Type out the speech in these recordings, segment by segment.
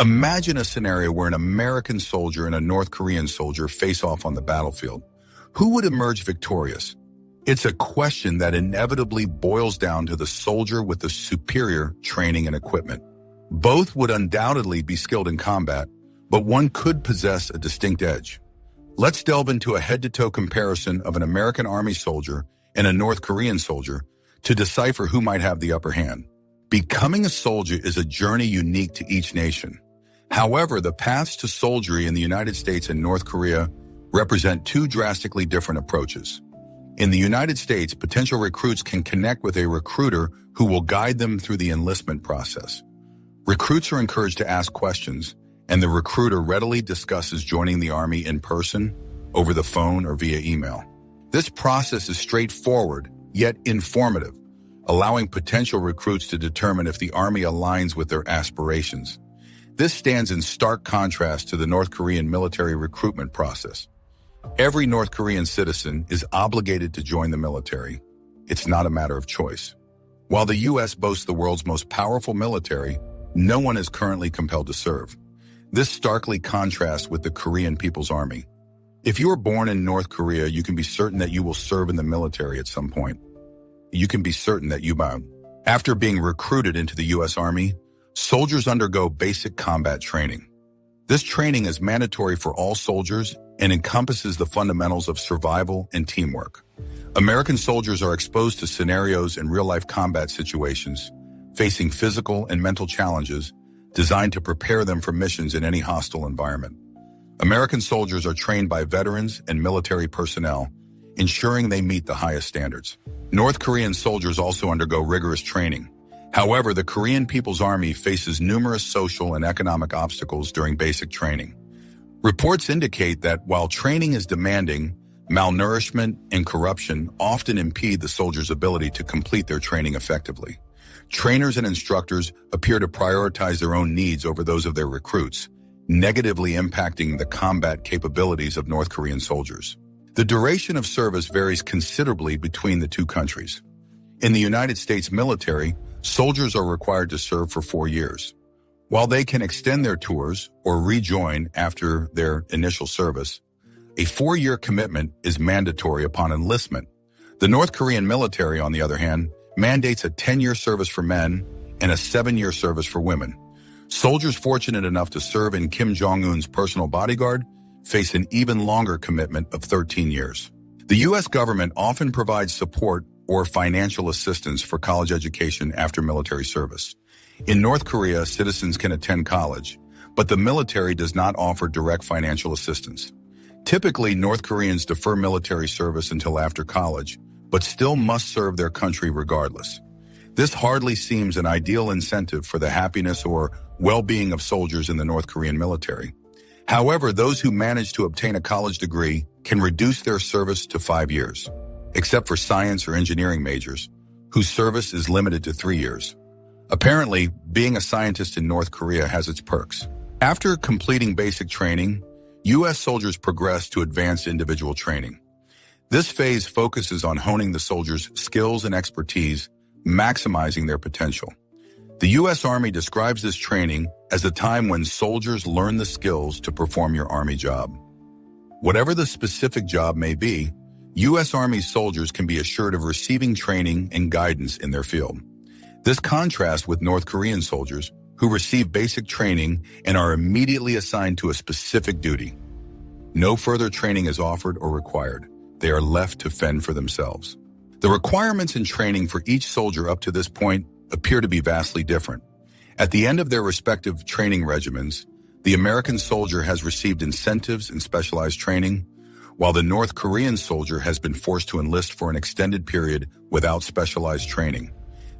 Imagine a scenario where an American soldier and a North Korean soldier face off on the battlefield. Who would emerge victorious? It's a question that inevitably boils down to the soldier with the superior training and equipment. Both would undoubtedly be skilled in combat, but one could possess a distinct edge. Let's delve into a head-to-toe comparison of an American Army soldier and a North Korean soldier to decipher who might have the upper hand. Becoming a soldier is a journey unique to each nation. However, the paths to soldiery in the United States and North Korea represent two drastically different approaches. In the United States, potential recruits can connect with a recruiter who will guide them through the enlistment process. Recruits are encouraged to ask questions, and the recruiter readily discusses joining the Army in person, over the phone, or via email. This process is straightforward, yet informative, allowing potential recruits to determine if the Army aligns with their aspirations. This stands in stark contrast to the North Korean military recruitment process. Every North Korean citizen is obligated to join the military. It's not a matter of choice. While the U.S. boasts the world's most powerful military, no one is currently compelled to serve. This starkly contrasts with the Korean People's Army. If you are born in North Korea, you can be certain that you will serve in the military at some point. You can be certain that after being recruited into the U.S. Army, soldiers undergo basic combat training. This training is mandatory for all soldiers and encompasses the fundamentals of survival and teamwork. American soldiers are exposed to scenarios in real-life combat situations, facing physical and mental challenges designed to prepare them for missions in any hostile environment. American soldiers are trained by veterans and military personnel, ensuring they meet the highest standards. North Korean soldiers also undergo rigorous training. However, the Korean People's Army faces numerous social and economic obstacles during basic training. Reports indicate that while training is demanding, malnourishment and corruption often impede the soldiers' ability to complete their training effectively. Trainers and instructors appear to prioritize their own needs over those of their recruits, negatively impacting the combat capabilities of North Korean soldiers. The duration of service varies considerably between the two countries. In the United States military, soldiers are required to serve for 4 years. While they can extend their tours or rejoin after their initial service, a 4-year commitment is mandatory upon enlistment. The North Korean military, on the other hand, mandates a 10-year service for men and a 7-year service for women. Soldiers fortunate enough to serve in Kim Jong-un's personal bodyguard face an even longer commitment of 13 years. The U.S. government often provides support or financial assistance for college education after military service. In North Korea, citizens can attend college, but the military does not offer direct financial assistance. Typically, North Koreans defer military service until after college, but still must serve their country regardless. This hardly seems an ideal incentive for the happiness or well-being of soldiers in the North Korean military. However, those who manage to obtain a college degree can reduce their service to 5 years, except for science or engineering majors, whose service is limited to 3 years. Apparently, being a scientist in North Korea has its perks. After completing basic training, U.S. soldiers progress to advanced individual training. This phase focuses on honing the soldiers' skills and expertise, maximizing their potential. The U.S. Army describes this training as the time when soldiers learn the skills to perform your Army job. Whatever the specific job may be, U.S. Army soldiers can be assured of receiving training and guidance in their field. This contrasts with North Korean soldiers who receive basic training and are immediately assigned to a specific duty. No further training is offered or required. They are left to fend for themselves. The requirements and training for each soldier up to this point appear to be vastly different. At the end of their respective training regimens, the American soldier has received incentives and specialized training, while the North Korean soldier has been forced to enlist for an extended period without specialized training.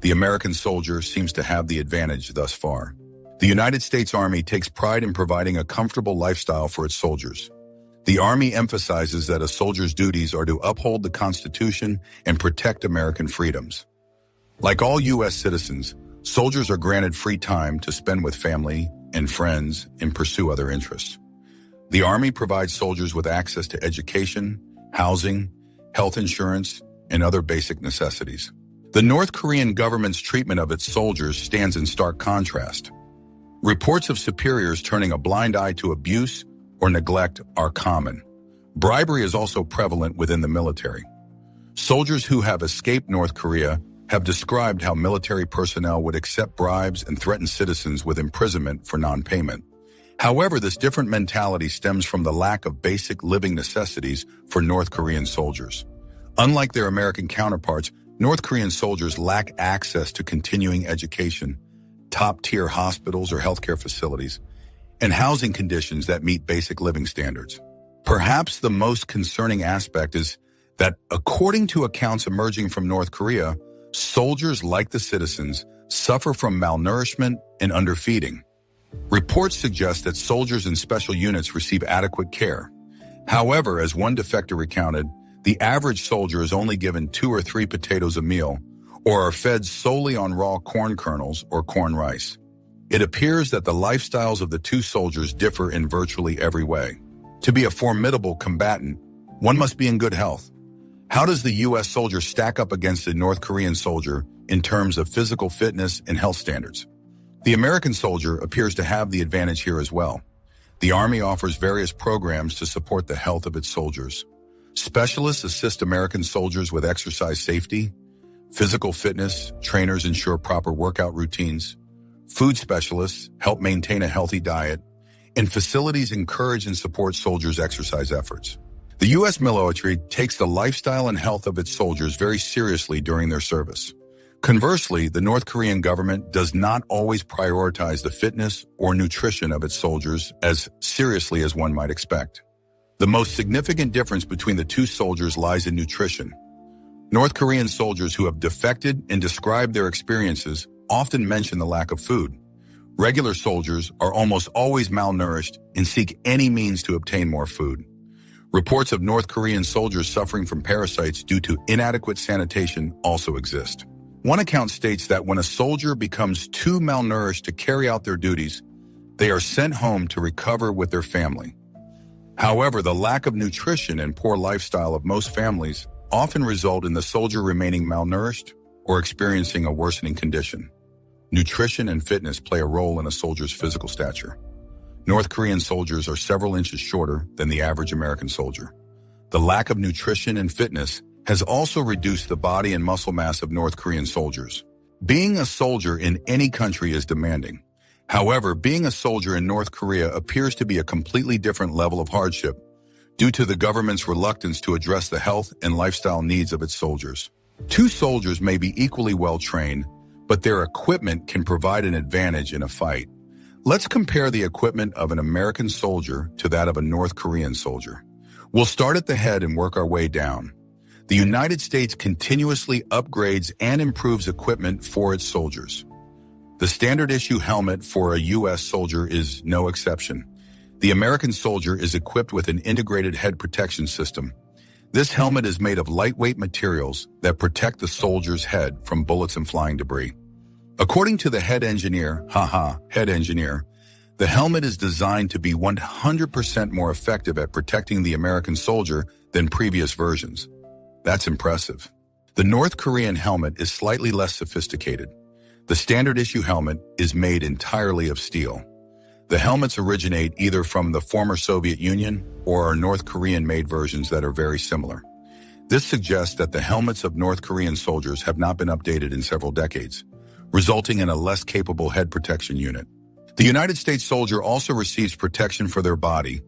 The American soldier seems to have the advantage thus far. The United States Army takes pride in providing a comfortable lifestyle for its soldiers. The Army emphasizes that a soldier's duties are to uphold the Constitution and protect American freedoms. Like all U.S. citizens, soldiers are granted free time to spend with family and friends and pursue other interests. The Army provides soldiers with access to education, housing, health insurance, and other basic necessities. The North Korean government's treatment of its soldiers stands in stark contrast. Reports of superiors turning a blind eye to abuse or neglect are common. Bribery is also prevalent within the military. Soldiers who have escaped North Korea have described how military personnel would accept bribes and threaten citizens with imprisonment for non-payment. However, this different mentality stems from the lack of basic living necessities for North Korean soldiers. Unlike their American counterparts, North Korean soldiers lack access to continuing education, top-tier hospitals or healthcare facilities, and housing conditions that meet basic living standards. Perhaps the most concerning aspect is that, according to accounts emerging from North Korea, soldiers, like the citizens, suffer from malnourishment and underfeeding. Reports suggest that soldiers in special units receive adequate care. However, as one defector recounted, the average soldier is only given 2 or 3 potatoes a meal, or are fed solely on raw corn kernels or corn rice. It appears that the lifestyles of the two soldiers differ in virtually every way. To be a formidable combatant, one must be in good health. How does the U.S. soldier stack up against the North Korean soldier in terms of physical fitness and health standards? The American soldier appears to have the advantage here as well. The Army offers various programs to support the health of its soldiers. Specialists assist American soldiers with exercise safety, physical fitness, trainers ensure proper workout routines, food specialists help maintain a healthy diet, and facilities encourage and support soldiers' exercise efforts. The U.S. military takes the lifestyle and health of its soldiers very seriously during their service. Conversely, the North Korean government does not always prioritize the fitness or nutrition of its soldiers as seriously as one might expect. The most significant difference between the two soldiers lies in nutrition. North Korean soldiers who have defected and described their experiences often mention the lack of food. Regular soldiers are almost always malnourished and seek any means to obtain more food. Reports of North Korean soldiers suffering from parasites due to inadequate sanitation also exist. One account states that when a soldier becomes too malnourished to carry out their duties, they are sent home to recover with their family. However, the lack of nutrition and poor lifestyle of most families often result in the soldier remaining malnourished or experiencing a worsening condition. Nutrition and fitness play a role in a soldier's physical stature. North Korean soldiers are several inches shorter than the average American soldier. The lack of nutrition and fitness has also reduced the body and muscle mass of North Korean soldiers. Being a soldier in any country is demanding. However, being a soldier in North Korea appears to be a completely different level of hardship due to the government's reluctance to address the health and lifestyle needs of its soldiers. Two soldiers may be equally well trained, but their equipment can provide an advantage in a fight. Let's compare the equipment of an American soldier to that of a North Korean soldier. We'll start at the head and work our way down. The United States continuously upgrades and improves equipment for its soldiers. The standard issue helmet for a U.S. soldier is no exception. The American soldier is equipped with an integrated head protection system. This helmet is made of lightweight materials that protect the soldier's head from bullets and flying debris. According to the head engineer, the helmet is designed to be 100% more effective at protecting the American soldier than previous versions. That's impressive. The North Korean helmet is slightly less sophisticated. The standard issue helmet is made entirely of steel. The helmets originate either from the former Soviet Union or are North Korean-made versions that are very similar. This suggests that the helmets of North Korean soldiers have not been updated in several decades, resulting in a less capable head protection unit. The United States soldier also receives protection for their body.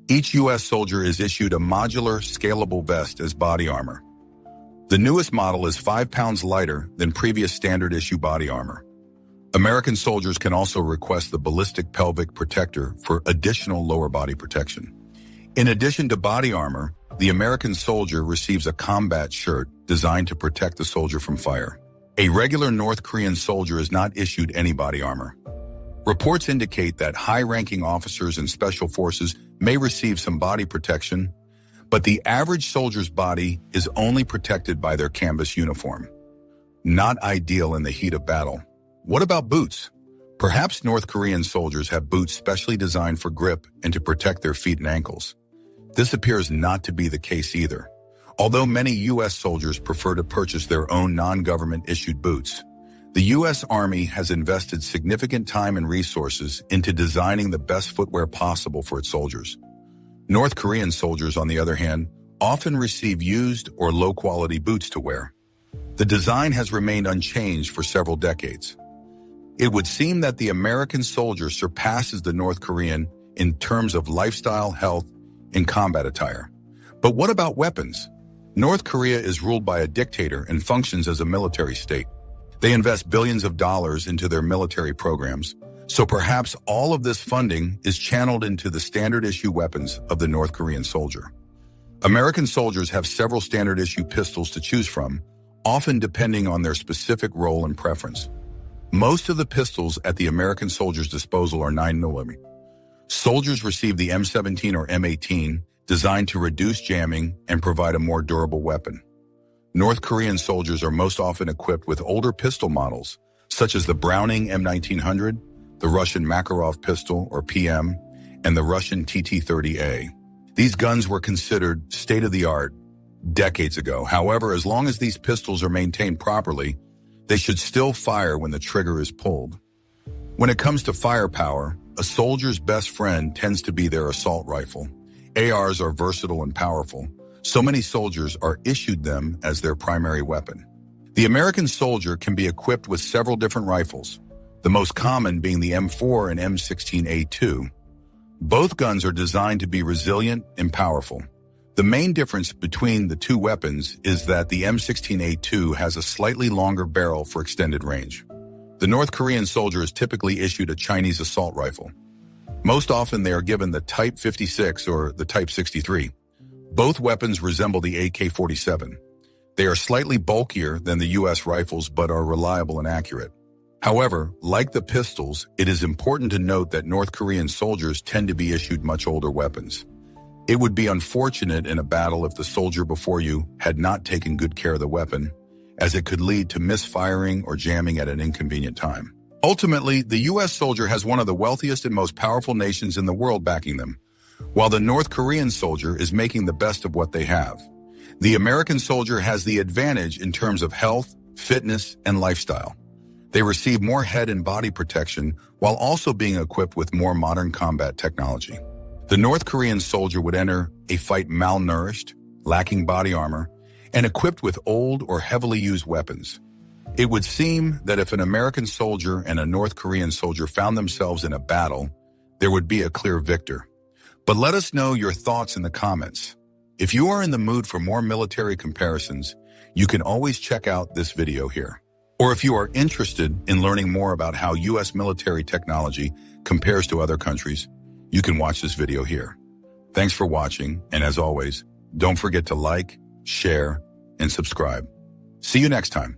Each U.S. soldier is issued a modular, scalable vest as body armor. The newest model is 5 pounds lighter than previous standard issue body armor. American soldiers can also request the ballistic pelvic protector for additional lower body protection. In addition to body armor, the American soldier receives a combat shirt designed to protect the soldier from fire. A regular North Korean soldier is not issued any body armor. Reports indicate that high-ranking officers and special forces may receive some body protection, but the average soldier's body is only protected by their canvas uniform. Not ideal in the heat of battle. What about boots? Perhaps North Korean soldiers have boots specially designed for grip and to protect their feet and ankles. This appears not to be the case either. Although many U.S. soldiers prefer to purchase their own non-government issued boots, The U.S. Army has invested significant time and resources into designing the best footwear possible for its soldiers. North Korean soldiers, on the other hand, often receive used or low-quality boots to wear. The design has remained unchanged for several decades. It would seem that the American soldier surpasses the North Korean in terms of lifestyle, health, and combat attire. But what about weapons? North Korea is ruled by a dictator and functions as a military state. They invest billions of dollars into their military programs, so perhaps all of this funding is channeled into the standard-issue weapons of the North Korean soldier. American soldiers have several standard-issue pistols to choose from, often depending on their specific role and preference. Most of the pistols at the American soldiers' disposal are 9mm. Soldiers receive the M17 or M18, designed to reduce jamming and provide a more durable weapon. North Korean soldiers are most often equipped with older pistol models, such as the Browning M1900, the Russian Makarov pistol, or PM, and the Russian TT-30A. These guns were considered state-of-the-art decades ago. However, as long as these pistols are maintained properly, they should still fire when the trigger is pulled. When it comes to firepower, a soldier's best friend tends to be their assault rifle. ARs are versatile and powerful. So many soldiers are issued them as their primary weapon. The American soldier can be equipped with several different rifles, the most common being the M4 and M16A2. Both guns are designed to be resilient and powerful. The main difference between the two weapons is that the M16A2 has a slightly longer barrel for extended range. The North Korean soldier is typically issued a Chinese assault rifle. Most often they are given the Type 56 or the Type 63. Both weapons resemble the AK-47. They are slightly bulkier than the U.S. rifles but are reliable and accurate. However, like the pistols, it is important to note that North Korean soldiers tend to be issued much older weapons. It would be unfortunate in a battle if the soldier before you had not taken good care of the weapon, as it could lead to misfiring or jamming at an inconvenient time. Ultimately, the U.S. soldier has one of the wealthiest and most powerful nations in the world backing them, while the North Korean soldier is making the best of what they have. The American soldier has the advantage in terms of health, fitness, and lifestyle. They receive more head and body protection while also being equipped with more modern combat technology. The North Korean soldier would enter a fight malnourished, lacking body armor, and equipped with old or heavily used weapons. It would seem that if an American soldier and a North Korean soldier found themselves in a battle, there would be a clear victor. But let us know your thoughts in the comments. If you are in the mood for more military comparisons, you can always check out this video here. Or if you are interested in learning more about how U.S. military technology compares to other countries, you can watch this video here. Thanks for watching, and as always, don't forget to like, share, and subscribe. See you next time.